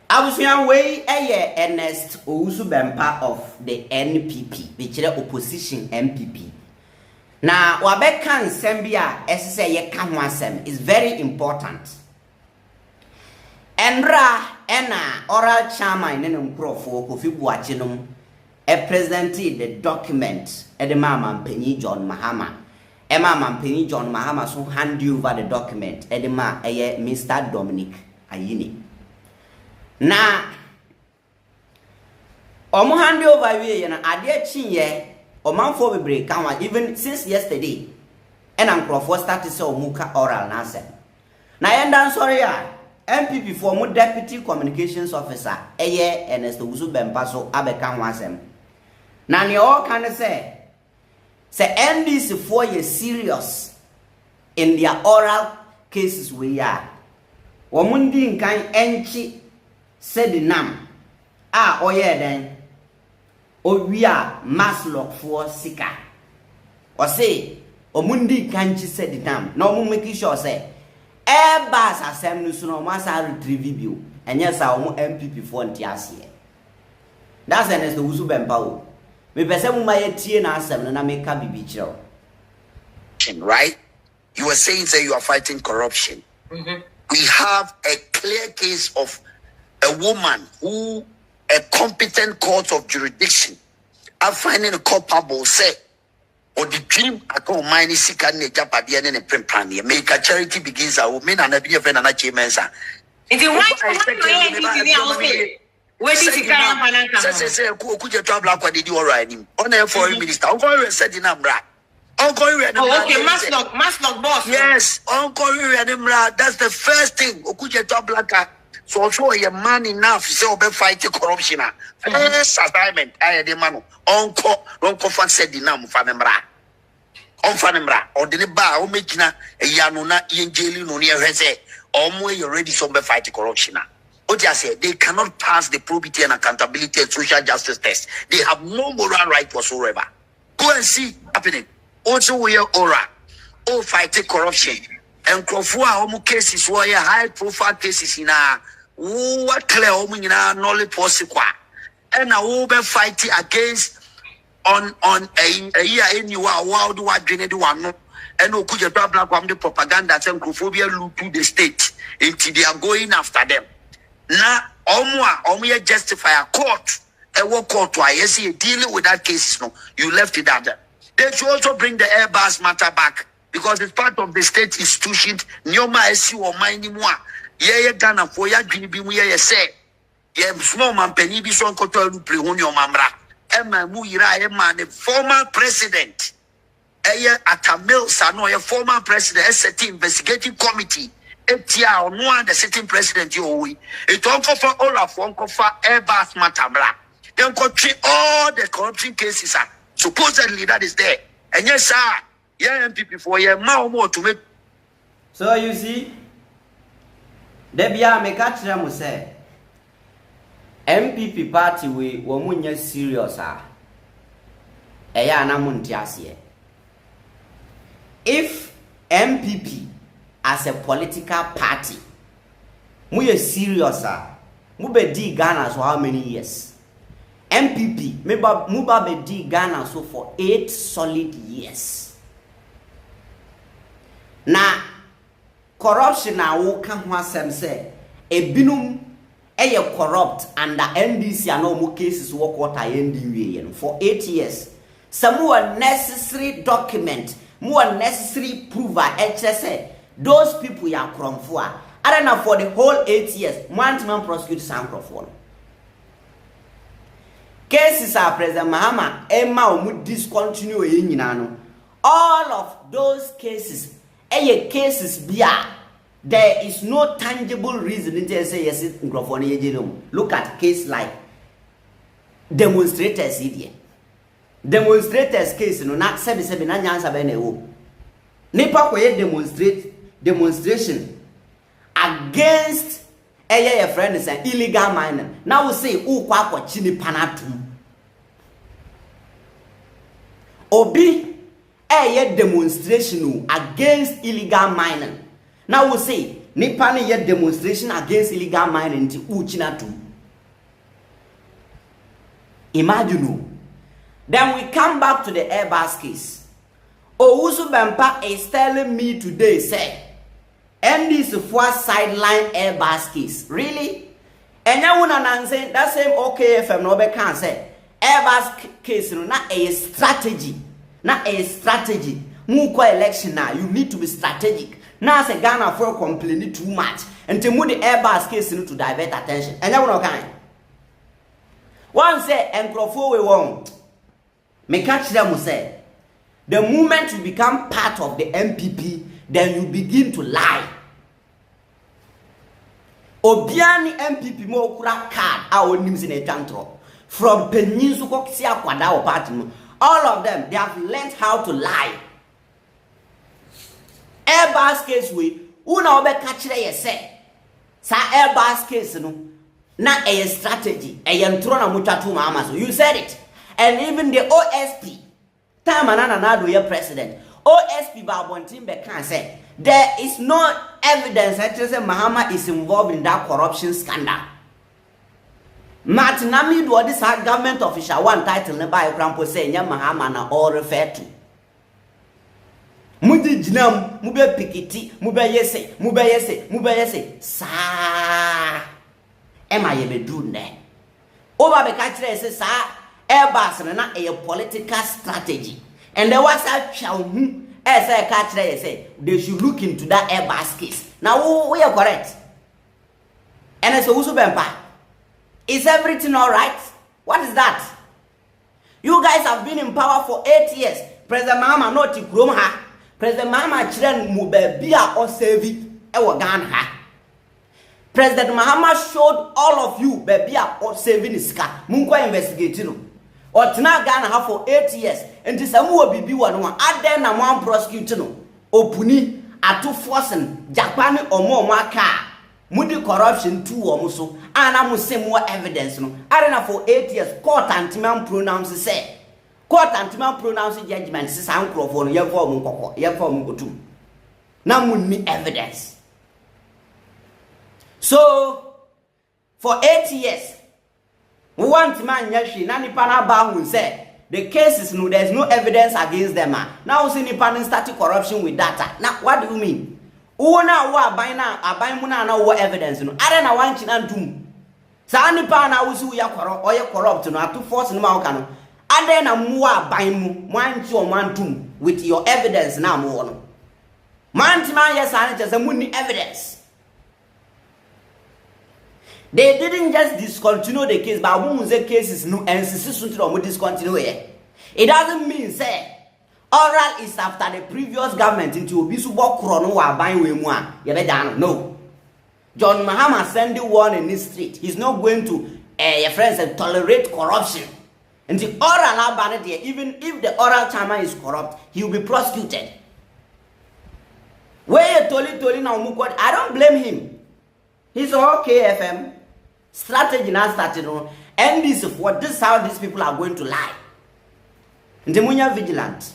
Abusuan way Ernest Owusu Bempah of the NPP, which is opposition MPP. Now, wabeka nsɛm bi a ɛsɛ ye ka ho asɛm is very important. Enra ena oral chairman ne nkrofo Kofi Boakye nom presented the document the Mampanyi John Mahama. Mampanyi John Mahama so hand over the document the Mr. Dominic Ayini. Na omo hand over we na ade chinye omanfo bebre kan even since yesterday and nkrofo started say omuka oral na asem na yenda sorry a MPP for mo deputy communications officer Ernest Owusu Bempah so abeka ho asem na ne all can say NDC for ye serious in their oral cases we are womundi nkan enchi Sedinam oye den owia maslok for sika o say omundi kanchi Sedinam na omu make sure say Airbus asem no so no masa retrieve bio enye sa omu MPP for ntiase that's Ernest Owusu Bempah me pese mu maye tie na asem na make bibi kiro right. You were saying say you are fighting corruption. We have a clear case of a woman who a competent court of jurisdiction are finding a culpable say or the dream account mine is sick and Japadi and a print plan. Make a charity begins a woman and a be a friend and a chimensa. It's a where did you come? Say, could you travel up? What did you write him? On a foreign minister, Uncle Sedinam. Uncle Maslok boss. Yes, Uncle Renimra. That's the first thing. Okuja Tablaka. So a man enough so be fight corruption. First assignment. I had a man. Uncle Fan Sedinam Fanemra. On Fanemra. Or the bar, or making a Yanuna, Yangeli, no near her say, or you already so be fight corruption. Oja said they cannot pass the probity and accountability and social justice test. They have no moral right whatsoever. Go and see happening. Also, we are aura, all fighting corruption. And Krofua, omu cases were high profile cases in a what clear omina knowledge possible. And a woman fighting against on a year in you are wild what grenade one. And no could you black the propaganda and Krophobia look to the state until they are going after them. Now, omu justify a court. And what court to I see dealing with that case. No, you left it out there. They should also bring the Airbus matter back because it's part of the state institution. Nyoma esi o mind moi. Ye Ghana for ya dwibi mu ye say. Ye small man penny bi so nkoto lu play ho nyoma mra. Emma mu yira Emma the former president. Eye Atamil Sano ye former president set investigative committee. Etia ono the sitting president yo we. It onko for all of onko for Airbus matter mra. Then go treat all the corruption cases are. Supposedly that is there. And yes, sir, yeah, MPP for your more to make. So you see, Debia make a say MPP party we womunya serious if MPP as a political party we serious mu be di Ghana so how many years? MPP Muba be Ghana so for 8 solid years. Now corruption na wo ka ho asem say ebinum corrupt under NDC and no cases wo quarter NDW for 8 years. Some more necessary document, more necessary prover say those people are cromfo. I don't know for the whole 8 years man prosecute some cromfo. Cases are President Mahama Emma omu discontinue nyina. All of those cases cases bia there is no tangible reason to say yes microphone. Look at case like demonstrators here. Demonstrators case no na sebi na nyansa be na ewo. Nipa ko demonstration against your friend is an illegal miner. Now we say, "Oh, kwa chini panatum." Obi, demonstration against illegal mining. Now we say, nipa ne ye demonstration against illegal mining nti uchina too. Imagine. Then we come back to the Airbus case. Owusu Bempah is telling me today, say, and this for sideline Airbus case. Really? And you wanna say that same OKFM no be can say Airbus case no na a strategy. Na a strategy. Muko election now, you need to be strategic. Now say Ghana for complaining too much. And to move the Airbus case to divert attention. And you wanna kind. One say Enkrofo we won. Me catch them say the moment you become part of the MPP, then you begin to lie. Obiani MPP mo kura card a onim in a tantro from Peninsula Kisia Kwada or party. All of them, they have learned how to lie. Airbus case we una obe catch ye say sa Airbus case no na a strategy a yentrona mutatu mama. So you said it. And even the OSP, time another your president, OSP Babontimbe can say there is no evidence that Mahama is involved in that corruption scandal. Martinami do this government official one title by Crampo say Mahama na all refer to. Mudi jinam, mube pikiti, mube yese, sa. Emma ye be doing there. Over the country says, sa. Airbus na a political strategy. And there was a chow as I catch say they should look into that Airbus case. Now we are correct. And it's Owusu Bempah. Is everything alright? What is that? You guys have been in power for 8 years. President Mahama not to groom her. President Mahama children mubebia or save it. Ghana. President Mahama showed all of you bebia or saving his car. Munko investigating. Or Tina Ghana for 8 years, and this will be one add na one prosecution. Opuni atu forcing Japan or more car. Mudi corruption too or so, and I must say more evidence. No, I for 8 years. Court anti-man pronounces say. Court anti-man pronounces judgment. Says uncle for your form go to. Now need evidence. So for 8 years. One man yashi nani pana ba say the cases no there's no evidence against them. Now see ni pan starting corruption with data. Now what do you mean? Una wa abai muna na wo evidence no. Are na wan china ndum. Sa ni pan na wusu ya corrupt no atu force no ma no. Are na mu abai mu wan chi o man tum with your evidence na mu no. Man ti man yes an just mu ni evidence. They didn't just discontinue the case, but when the cases no and discontinue it. It doesn't mean say oral is after the previous government into Obisu Bokrono wa buying we no. John Mahama sending one in this street. He's not going to your friends and tolerate corruption. And the oral ban there, even if the oral chairman is corrupt, he will be prosecuted. Where Toli now Mukwa, I don't blame him. He's okay, FM. Strategy now started on, and this is how these people are going to lie. And the munya vigilant.